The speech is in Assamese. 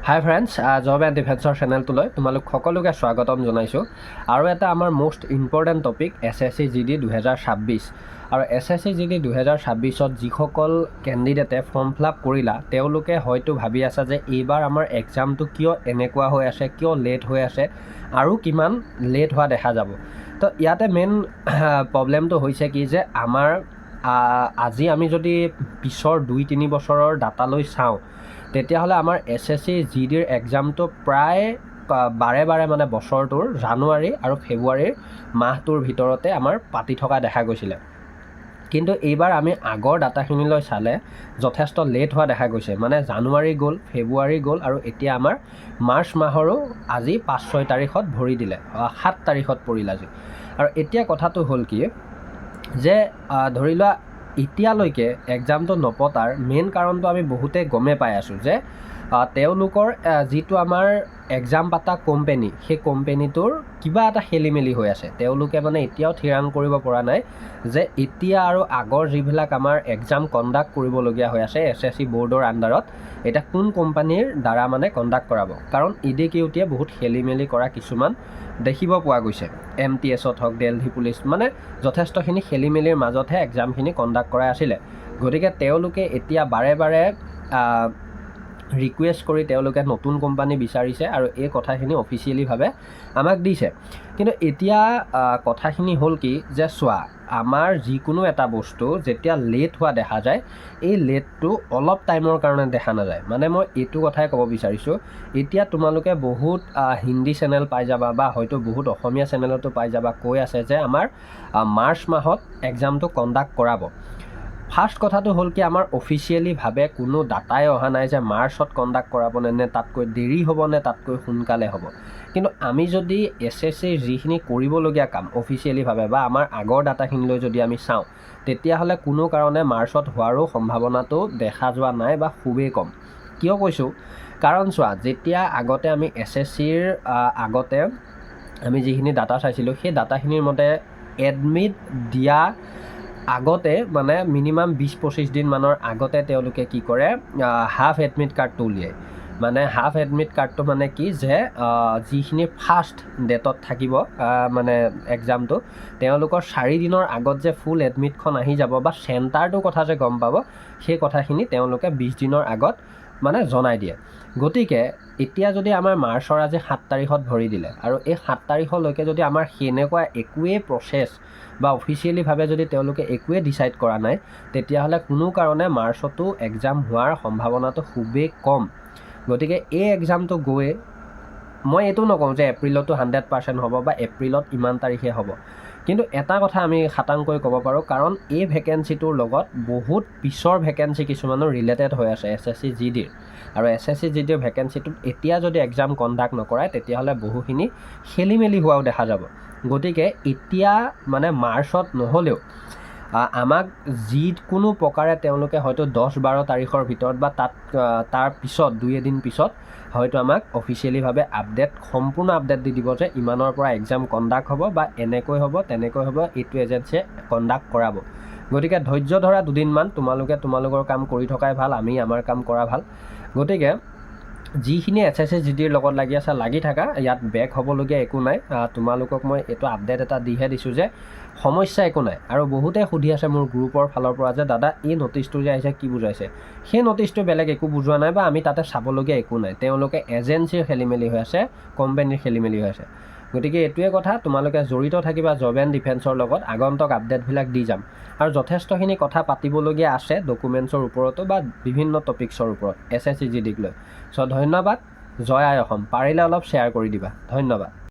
হাই ফ্ৰেণ্ডছ, জব এণ্ড ডিফেন্সৰ চেনেলটোলৈ তোমালোক সকলোকে স্বাগতম জনাইছোঁ। আৰু এটা আমাৰ most important topic SSC GD 2026। আৰু SSC GD 2026ত যিসকল কেণ্ডিডেটে ফৰ্ম ফিল আপ কৰিলা তেওঁলোকে হয়তো ভাবি আছা যে এইবাৰ আমাৰ এক্সামটো কিয় এনেকুৱা হৈ আছে, কিয় লেট হৈ আছে আৰু কিমান লেট হোৱা দেখা যাব। তো ইয়াতে মেইন প্ৰব্লেমটো হৈছে কি যে আমাৰ আজি আমি যদি পিছৰ 2-3 বছৰৰ ডাটালৈ চাওঁ তেতিয়াহ'লে আমাৰ SSC GDৰ এক্সামটো প্ৰায় বাৰে মানে বছৰটোৰ জানুৱাৰী আৰু ফেব্ৰুৱাৰীৰ মাহটোৰ ভিতৰতে আমাৰ পাতি থকা দেখা গৈছিলে। কিন্তু এইবাৰ আমি আগৰ ডাটাখিনিলৈ চালে যথেষ্ট লেট হোৱা দেখা গৈছে। মানে জানুৱাৰী গ'ল, ফেব্ৰুৱাৰী গ'ল আৰু এতিয়া আমাৰ মাৰ্চ মাহৰো আজি 5-6 তাৰিখত ভৰি দিলে, 7 তাৰিখত পৰিল আজি। আৰু এতিয়া কথাটো হ'ল কি যে ধৰি লোৱা এতিয়ালৈকে এক্সামটো নপতাৰ মেইন কাৰণটো আমি বহুতে গমে পাই আছোঁ যে তেওঁলোকৰ যিটো আমাৰ এক্সাম পাতা কোম্পেনী, সেই কোম্পেনীটোৰ কিবা এটা খেলি মেলি হৈ আছে। তেওঁলোকে মানে এতিয়াও থিৰাং কৰিব পৰা নাই যে এতিয়া আৰু আগৰ যিবিলাক আমাৰ এক্সাম কণ্ডাক্ট কৰিবলগীয়া হৈ আছে SSC বৰ্ডৰ আণ্ডাৰত, এতিয়া কোন কোম্পানীৰ দ্বাৰা মানে কণ্ডাক্ট কৰাব। কাৰণ EDQটিয়ে বহুত খেলি মেলি কৰা কিছুমান দেখিব পোৱা গৈছে। MTSত হওক, দিল্লী পুলিচ, মানে যথেষ্টখিনি খেলি মেলিৰ মাজতহে এক্সামখিনি কণ্ডাক্ট কৰাই আছিলে। গতিকে তেওঁলোকে এতিয়া বাৰে ৰিকুৱেষ্ট কৰি তেওঁলোকে নতুন কোম্পানী বিচাৰিছে আৰু এই কথাখিনি অফিচিয়েলিভাৱে আমাক দিছে। কিন্তু এতিয়া কথাখিনি হ'ল কি যে চোৱা, আমাৰ যিকোনো এটা বস্তু যেতিয়া লেট হোৱা দেখা যায়, এই লেটটো অলপ টাইমৰ কাৰণে দেখা নাযায়। মানে মই এইটো কথাই ক'ব বিচাৰিছোঁ, এতিয়া তোমালোকে বহুত হিন্দী চেনেল পাই যাবা বা হয়তো বহুত অসমীয়া চেনেলতো পাই যাবা কৈ আছে যে আমাৰ মাৰ্চ মাহত এক্সামটো কণ্ডাক্ট কৰাব। ফাৰ্ষ্ট কথাটো হ'ল কি আমাৰ অফিচিয়েলিভাৱে কোনো ডাটাই অহা নাই যে মাৰ্চত কণ্ডাক্ট কৰাবনে, নে তাতকৈ দেৰি হ'ব নে তাতকৈ সোনকালে হ'ব। কিন্তু আমি যদি SSCৰ যিখিনি কৰিবলগীয়া কাম অফিচিয়েলিভাৱে বা আমাৰ আগৰ ডাটাখিনিলৈ যদি আমি চাওঁ তেতিয়াহ'লে কোনো কাৰণে মাৰ্চত হোৱাৰো সম্ভাৱনাটো দেখা যোৱা নাই বা খুবেই কম। কিয় কৈছোঁ? কাৰণ চোৱা, যেতিয়া আগতে আমি SSCৰ আগতে আমি যিখিনি ডাটা চাইছিলোঁ সেই ডাটাখিনিৰ মতে এডমিট দিয়া আগতে মানে মিনিমাম 20-25 দিনমানৰ আগতে তেওঁলোকে কি কৰে, হাফ এডমিট কাৰ্ডটো উলিয়ায়। মানে হাফ এডমিট কাৰ্ডটো মানে কি যে যিখিনি ফাৰ্ষ্ট ডেটত থাকিব মানে এক্সামটো, তেওঁলোকৰ 4 দিনৰ আগত যে ফুল এডমিটখন আহি যাব বা চেণ্টাৰটোৰ কথা যে গম পাব, সেই কথাখিনি তেওঁলোকে 20 দিনৰ আগত মানে জনাই দিয়ে। গতিকে এতিয়া যদি আমাৰ মাৰ্চৰ আজি 7 তাৰিখত ভৰি দিলে আৰু এই 7 তাৰিখলৈকে যদি আমাৰ সেনেকুৱা একোৱেই প্ৰচেছ বা অফিচিয়েলিভাৱে যদি তেওঁলোকে একোৱেই ডিচাইড কৰা নাই, তেতিয়াহ'লে কোনো কাৰণে মাৰ্চতো এক্সাম হোৱাৰ সম্ভাৱনাটো খুবেই কম। গতিকে এই এক্সামটো গৈ মই এইটো নকওঁ যে এপ্ৰিলতো 100% হ'ব বা এপ্ৰিলত ইমান তাৰিখে হ'ব। কিন্তু এটা কথা আমি খাটাংকৈ ক'ব পাৰোঁ, কাৰণ এই ভেকেঞ্চিটোৰ লগত বহুত পিছৰ ভেকেঞ্চি কিছুমানো ৰিলেটেড হৈ আছে SSC GDৰ। আৰু SSC GDৰ ভেকেঞ্চিটোত এতিয়া যদি এক্সাম কণ্ডাক্ট নকৰায় তেতিয়াহ'লে বহুখিনি খেলি মেলি হোৱাও দেখা যাব। গতিকে এতিয়া মানে মাৰ্চত নহ'লেও আমাক যিকোনো প্ৰকাৰে তেওঁলোকে হয়তো 10-12 তাৰিখৰ ভিতৰত বা তাৰ পিছত 2-এদিন পিছত হয়তো আমাক অফিচিয়েলিভাৱে সম্পূৰ্ণ আপডেট দি দিব যে ইমানৰ পৰা এক্সাম কণ্ডাক্ট হ'ব বা এনেকৈ হ'ব তেনেকৈ হ'ব, এইটো এজেঞ্চিয়ে কণ্ডাক্ট কৰাব। গতিকে ধৈৰ্য ধৰা দুদিনমান, তোমালোকে তোমালোকৰ কাম কৰি থকাই ভাল, আমি আমাৰ কাম কৰা ভাল। গতিকে যিখিনি SSC GDৰ লগত লাগি আছে লাগি থাকা, ইয়াত বেক হ'বলগীয়া একো নাই। তোমালোকক মই এইটো আপডেট এটা দিহে দিছোঁ যে সমস্যা একো নাই। আৰু বহুতে সুধি আছে মোৰ গ্ৰুপৰ ফালৰ পৰা যে দাদা এই নটিচটো যে আহিছে কি বুজাইছে? সেই নটিচটো বেলেগ একো বুজোৱা নাই বা আমি তাতে চাবলগীয়া একো নাই। তেওঁলোকে এজেঞ্চিৰ খেলি মেলি হৈ আছে, কোম্পানীৰ খেলি মেলি হৈ আছে। গতিকে এইটোৱে কথা, তোমালোকে জড়িত থাকিবা জব এণ্ড ডিফেন্সৰ লগত, আগন্তুক আপডেটবিলাক দি যাম। আৰু যথেষ্টখিনি কথা পাতিবলগীয়া আছে ডকুমেণ্টছৰ ওপৰতো বা বিভিন্ন টপিক্সৰ ওপৰত SSC GDক লৈ। চ' ধন্যবাদ। জয় আই অসম। পাৰিলে অলপ শ্বেয়াৰ কৰি দিবা। ধন্যবাদ।